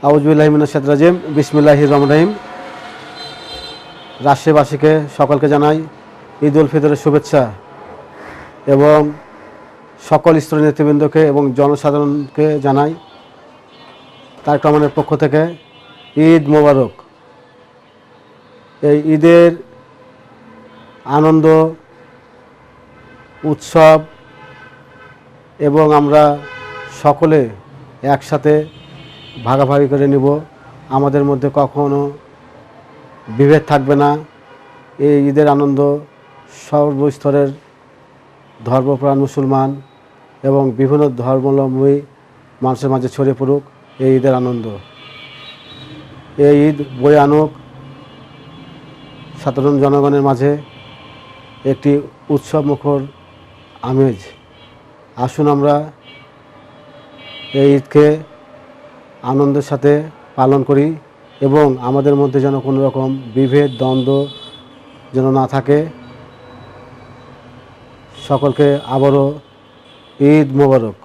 আউযুবিল্লাহি মিনাশ শাইতানির রাজিম বিসমিল্লাহির রহমানির রহিম। রাজশাহীবাসীকে সকলকে জানাই ঈদ উল ফিতরের শুভেচ্ছা এবং সকল স্তরের নেতৃবৃন্দকে এবং জনসাধারণকে জানাই তারেক রহমানের পক্ষ থেকে ঈদ মোবারক। এই ঈদের আনন্দ উৎসব এবং আমরা সকলে একসাথে ভাগাভাগি করে নিব। আমাদের মধ্যে কখনো বিভেদ থাকবে না। এই ঈদের আনন্দ সর্বস্তরের ধর্মপ্রাণ মুসলমান এবং বিভিন্ন ধর্মাবলম্বী মানুষের মাঝে ছড়িয়ে পড়ুক এই ঈদের আনন্দ। এই ঈদ বয়ে আনুক সাধারণ জনগণের মাঝে একটি উৎসবমুখর আমেজ। আসুন আমরা এই ঈদকে আনন্দের সাথে পালন করি এবং আমাদের মধ্যে যেন কোনো রকম বিভেদ দ্বন্দ্ব যেন না থাকে। সকলকে আবারও ঈদ মোবারক।